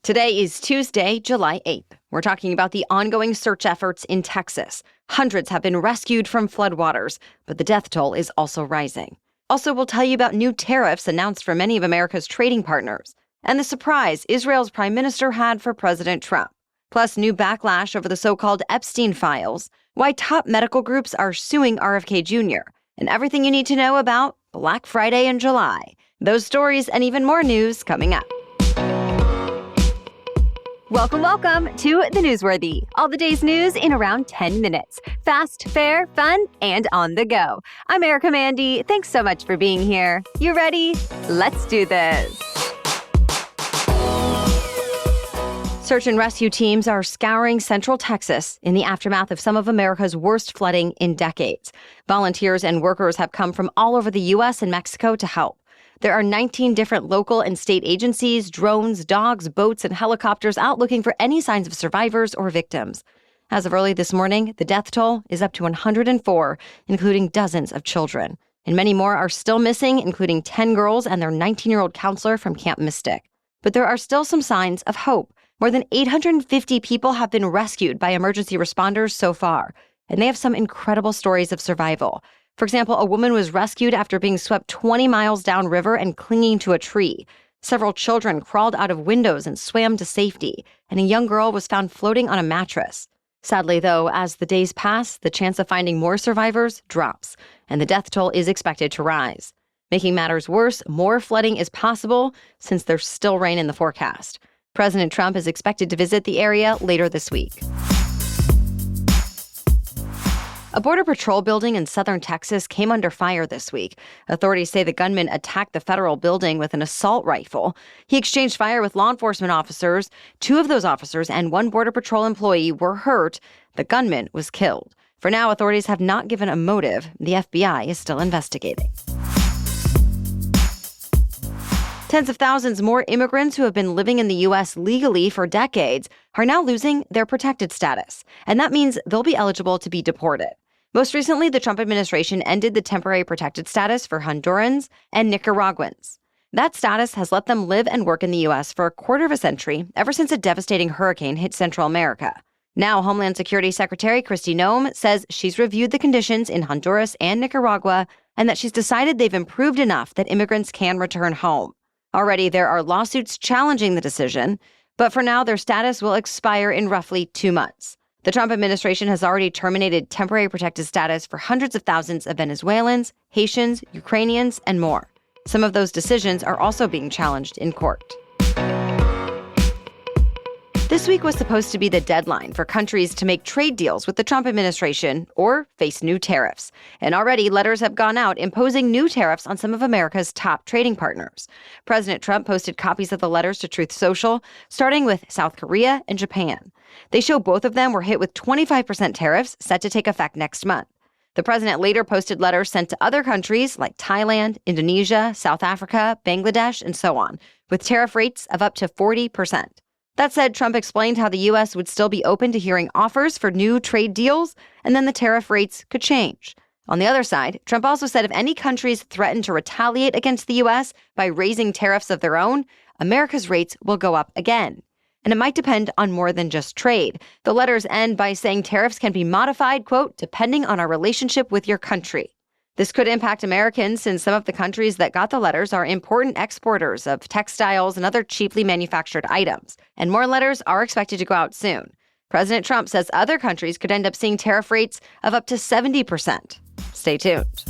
Today is Tuesday, July 8th. We're talking about the ongoing search efforts in Texas. Hundreds have been rescued from floodwaters, but the death toll is also rising. Also, we'll tell you about new tariffs announced for many of America's trading partners, and the surprise Israel's prime minister had for President Trump. Plus, new backlash over the so-called Epstein Files, why top medical groups are suing RFK Jr., and everything you need to know about Black Friday in July. Those stories and even more news coming up. Welcome to The Newsworthy. All the day's news in around 10 minutes. Fast, fair, fun, and on the go. I'm Erica Mandy. Thanks so much for being here. You ready? Let's do this. Search and rescue teams are scouring central Texas in the aftermath of some of America's worst flooding in decades. Volunteers and workers have come from all over the U.S. and Mexico to help. There are 19 different local and state agencies, drones, dogs, boats, and helicopters out looking for any signs of survivors or victims. As of early this morning, the death toll is up to 104, including dozens of children. And many more are still missing, including 10 girls and their 19-year-old counselor from Camp Mystic. But there are still some signs of hope. More than 850 people have been rescued by emergency responders so far, and they have some incredible stories of survival. For example, a woman was rescued after being swept 20 miles downriver and clinging to a tree. Several children crawled out of windows and swam to safety, and a young girl was found floating on a mattress. Sadly, though, as the days pass, the chance of finding more survivors drops, and the death toll is expected to rise. Making matters worse, more flooding is possible since there's still rain in the forecast. President Trump is expected to visit the area later this week. A Border Patrol building in southern Texas came under fire this week. Authorities say the gunman attacked the federal building with an assault rifle. He exchanged fire with law enforcement officers. 2 of those officers and 1 Border Patrol employee were hurt. The gunman was killed. For now, authorities have not given a motive. The FBI is still investigating. Tens of thousands more immigrants who have been living in the U.S. legally for decades are now losing their protected status, and that means they'll be eligible to be deported. Most recently, the Trump administration ended the temporary protected status for Hondurans and Nicaraguans. That status has let them live and work in the U.S. for a quarter of a century, ever since a devastating hurricane hit Central America. Now, Homeland Security Secretary Kristi Noem says she's reviewed the conditions in Honduras and Nicaragua and that she's decided they've improved enough that immigrants can return home. Already, there are lawsuits challenging the decision, but for now, their status will expire in roughly 2 months. The Trump administration has already terminated temporary protected status for hundreds of thousands of Venezuelans, Haitians, Ukrainians, and more. Some of those decisions are also being challenged in court. This week was supposed to be the deadline for countries to make trade deals with the Trump administration or face new tariffs. And already letters have gone out imposing new tariffs on some of America's top trading partners. President Trump posted copies of the letters to Truth Social, starting with South Korea and Japan. They show both of them were hit with 25% tariffs set to take effect next month. The president later posted letters sent to other countries like Thailand, Indonesia, South Africa, Bangladesh, and so on, with tariff rates of up to 40%. That said, Trump explained how the U.S. would still be open to hearing offers for new trade deals, and then the tariff rates could change. On the other side, Trump also said if any countries threaten to retaliate against the U.S. by raising tariffs of their own, America's rates will go up again. And it might depend on more than just trade. The letters end by saying tariffs can be modified, quote, depending on our relationship with your country. This could impact Americans since some of the countries that got the letters are important exporters of textiles and other cheaply manufactured items. And more letters are expected to go out soon. President Trump says other countries could end up seeing tariff rates of up to 70%. Stay tuned.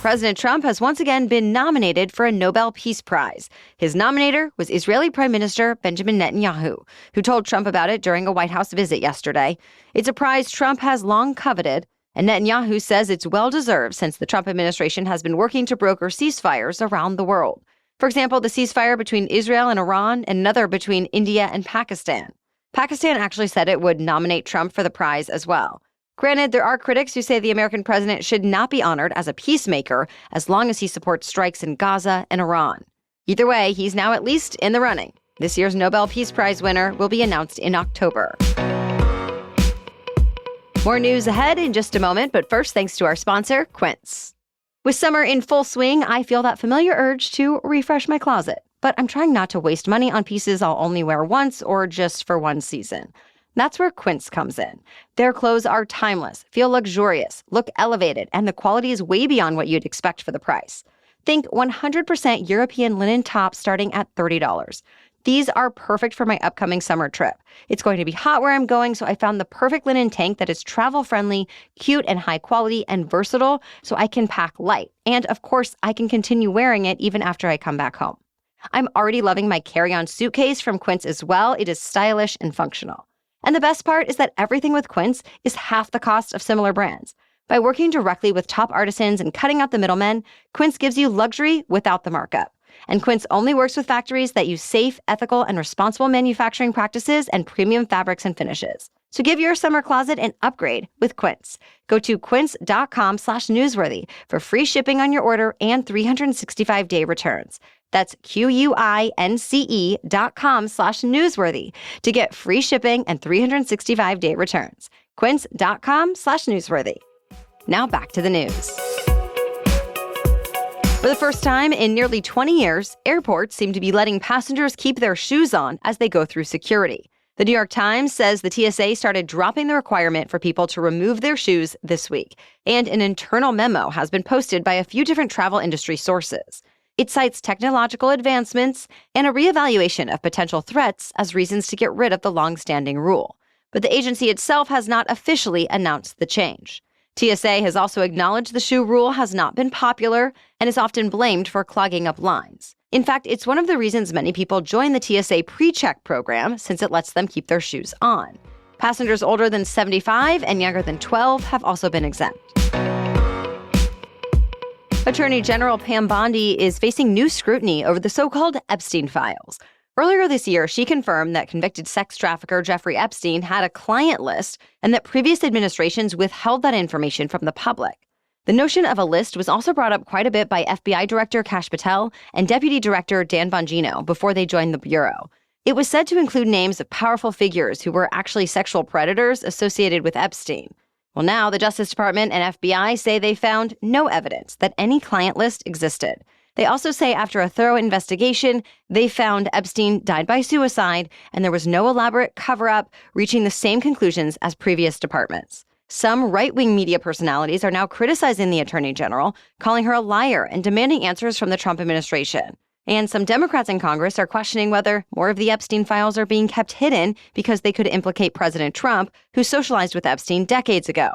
President Trump has once again been nominated for a Nobel Peace Prize. His nominator was Israeli Prime Minister Benjamin Netanyahu, who told Trump about it during a White House visit yesterday. It's a prize Trump has long coveted, and Netanyahu says it's well-deserved since the Trump administration has been working to broker ceasefires around the world. For example, the ceasefire between Israel and Iran and another between India and Pakistan. Pakistan actually said it would nominate Trump for the prize as well. Granted, there are critics who say the American president should not be honored as a peacemaker as long as he supports strikes in Gaza and Iran. Either way, he's now at least in the running. This year's Nobel Peace Prize winner will be announced in October. More news ahead in just a moment, but first, thanks to our sponsor, Quince. With summer in full swing, I feel that familiar urge to refresh my closet. but I'm trying not to waste money on pieces I'll only wear once or just for one season. That's where Quince comes in. Their clothes are timeless, feel luxurious, look elevated, and the quality is way beyond what you'd expect for the price. Think 100% European linen tops starting at $30. These are perfect for my upcoming summer trip. It's going to be hot where I'm going, so I found the perfect linen tank that is travel-friendly, cute and high quality, and versatile, so I can pack light. And of course, I can continue wearing it even after I come back home. I'm already loving my carry-on suitcase from Quince as well. It is stylish and functional. And the best part is that everything with Quince is half the cost of similar brands. By working directly with top artisans and cutting out the middlemen, Quince gives you luxury without the markup. And Quince only works with factories that use safe, ethical, and responsible manufacturing practices and premium fabrics and finishes. So give your summer closet an upgrade with Quince. Go to quince.com/newsworthy for free shipping on your order and 365-day returns. That's QUINCE.com/newsworthy to get free shipping and 365-day returns. Quince.com/newsworthy. Now back to the news. For the first time in nearly 20 years, airports seem to be letting passengers keep their shoes on as they go through security. The New York Times says the TSA started dropping the requirement for people to remove their shoes this week, and an internal memo has been posted by a few different travel industry sources. It cites technological advancements and a reevaluation of potential threats as reasons to get rid of the long-standing rule. But the agency itself has not officially announced the change. TSA has also acknowledged the shoe rule has not been popular and is often blamed for clogging up lines. In fact, it's one of the reasons many people join the TSA PreCheck program, since it lets them keep their shoes on. Passengers older than 75 and younger than 12 have also been exempt. Attorney General Pam Bondi is facing new scrutiny over the so-called Epstein Files. Earlier this year, she confirmed that convicted sex trafficker Jeffrey Epstein had a client list and that previous administrations withheld that information from the public. The notion of a list was also brought up quite a bit by FBI Director Kash Patel and Deputy Director Dan Bongino before they joined the Bureau. It was said to include names of powerful figures who were actually sexual predators associated with Epstein. Well, now the Justice Department and FBI say they found no evidence that any client list existed. They also say after a thorough investigation, they found Epstein died by suicide and there was no elaborate cover-up, reaching the same conclusions as previous departments. Some right-wing media personalities are now criticizing the Attorney General, calling her a liar and demanding answers from the Trump administration. And some Democrats in Congress are questioning whether more of the Epstein files are being kept hidden because they could implicate President Trump, who socialized with Epstein decades ago.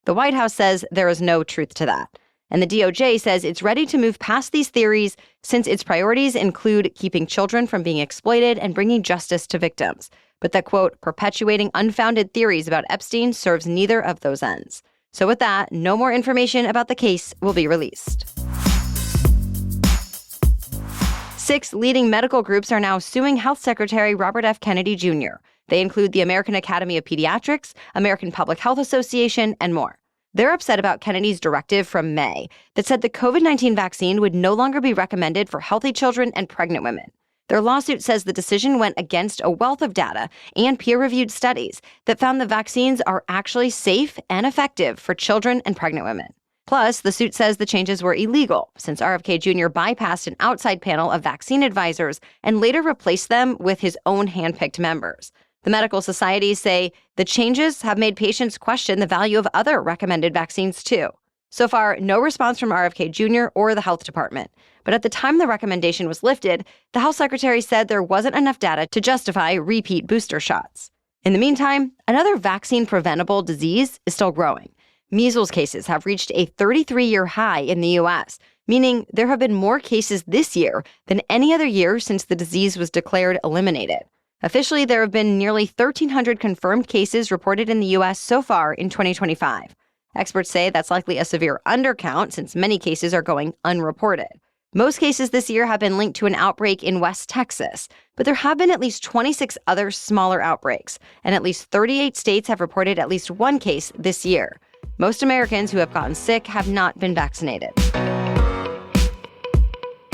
The White House says there is no truth to that. And the DOJ says it's ready to move past these theories since its priorities include keeping children from being exploited and bringing justice to victims. But that, quote, perpetuating unfounded theories about Epstein serves neither of those ends. So with that, no more information about the case will be released. 6 leading medical groups are now suing Health Secretary Robert F. Kennedy Jr. They include the American Academy of Pediatrics, American Public Health Association, and more. They're upset about Kennedy's directive from May that said the COVID-19 vaccine would no longer be recommended for healthy children and pregnant women. Their lawsuit says the decision went against a wealth of data and peer-reviewed studies that found the vaccines are actually safe and effective for children and pregnant women. Plus, the suit says the changes were illegal since RFK Jr. bypassed an outside panel of vaccine advisors and later replaced them with his own handpicked members. The medical societies say the changes have made patients question the value of other recommended vaccines, too. So far, no response from RFK Jr. or the health department. But at the time the recommendation was lifted, the health secretary said there wasn't enough data to justify repeat booster shots. In the meantime, another vaccine-preventable disease is still growing. Measles cases have reached a 33-year high in the U.S., meaning there have been more cases this year than any other year since the disease was declared eliminated. Officially, there have been nearly 1,300 confirmed cases reported in the U.S. so far in 2025. Experts say that's likely a severe undercount since many cases are going unreported. Most cases this year have been linked to an outbreak in West Texas, but there have been at least 26 other smaller outbreaks, and at least 38 states have reported at least one case this year. Most Americans who have gotten sick have not been vaccinated.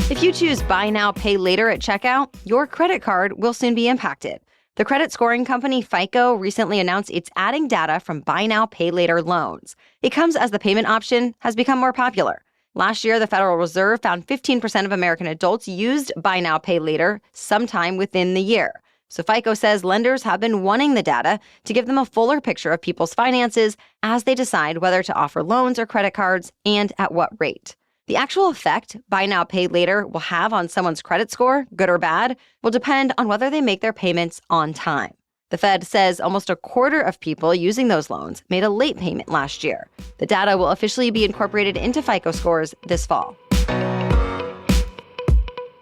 If you choose buy now, pay later at checkout, your credit card will soon be impacted. The credit scoring company FICO recently announced it's adding data from buy now, pay later loans. It comes as the payment option has become more popular. Last year, the Federal Reserve found 15% of American adults used buy now, pay later sometime within the year. So FICO says lenders have been wanting the data to give them a fuller picture of people's finances as they decide whether to offer loans or credit cards and at what rate. The actual effect buy now, pay later will have on someone's credit score, good or bad, will depend on whether they make their payments on time. The Fed says almost a quarter of people using those loans made a late payment last year. The data will officially be incorporated into FICO scores this fall.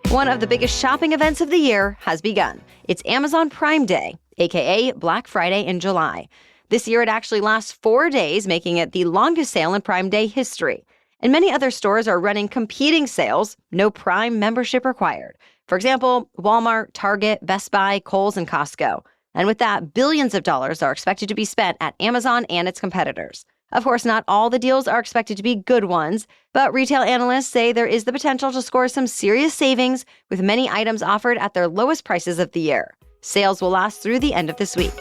One of the biggest shopping events of the year has begun. It's Amazon Prime Day, aka Black Friday in July. This year it actually lasts 4 days, making it the longest sale in Prime Day history. And many other stores are running competing sales, no Prime membership required. For example, Walmart, Target, Best Buy, Kohl's, and Costco. And with that, billions of dollars are expected to be spent at Amazon and its competitors. Of course, not all the deals are expected to be good ones, but retail analysts say there is the potential to score some serious savings with many items offered at their lowest prices of the year. Sales will last through the end of this week.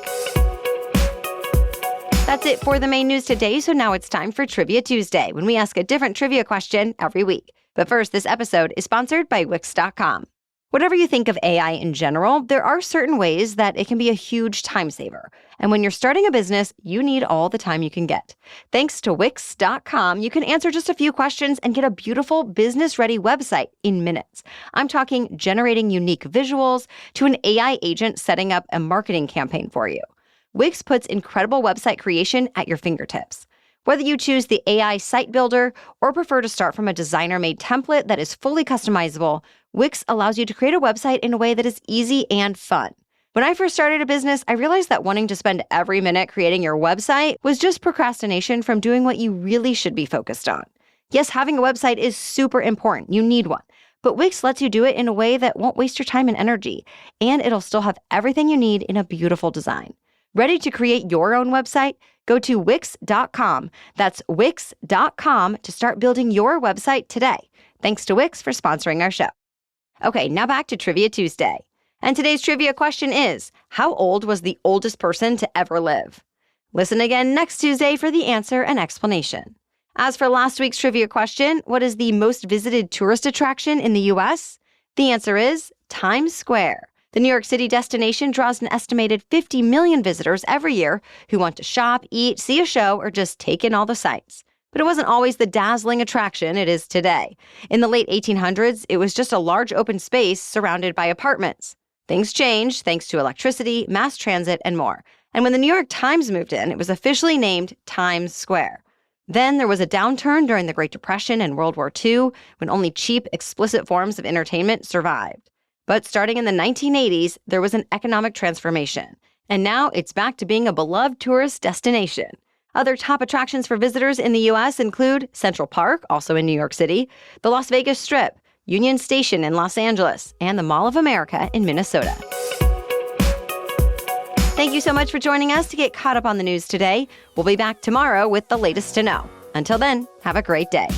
That's it for the main news today, so now it's time for Trivia Tuesday, when we ask a different trivia question every week. But first, this episode is sponsored by Wix.com. Whatever you think of AI in general, there are certain ways that it can be a huge time saver. And when you're starting a business, you need all the time you can get. Thanks to Wix.com, you can answer just a few questions and get a beautiful business-ready website in minutes. I'm talking generating unique visuals to an AI agent setting up a marketing campaign for you. Wix puts incredible website creation at your fingertips. Whether you choose the AI site builder or prefer to start from a designer-made template that is fully customizable, Wix allows you to create a website in a way that is easy and fun. When I first started a business, I realized that wanting to spend every minute creating your website was just procrastination from doing what you really should be focused on. Yes, having a website is super important. You need one. But Wix lets you do it in a way that won't waste your time and energy, and it'll still have everything you need in a beautiful design. Ready to create your own website? Go to Wix.com. That's Wix.com to start building your website today. Thanks to Wix for sponsoring our show. Okay, now back to Trivia Tuesday. And today's trivia question is, how old was the oldest person to ever live? Listen again next Tuesday for the answer and explanation. As for last week's trivia question, what is the most visited tourist attraction in the U.S.? The answer is Times Square. The New York City destination draws an estimated 50 million visitors every year who want to shop, eat, see a show, or just take in all the sights. But it wasn't always the dazzling attraction it is today. In the late 1800s, it was just a large open space surrounded by apartments. Things changed thanks to electricity, mass transit, and more. And when the New York Times moved in, it was officially named Times Square. Then there was a downturn during the Great Depression and World War II, when only cheap, explicit forms of entertainment survived. But starting in the 1980s, there was an economic transformation. And now it's back to being a beloved tourist destination. Other top attractions for visitors in the U.S. include Central Park, also in New York City, the Las Vegas Strip, Union Station in Los Angeles, and the Mall of America in Minnesota. Thank you so much for joining us to get caught up on the news today. We'll be back tomorrow with the latest to know. Until then, have a great day.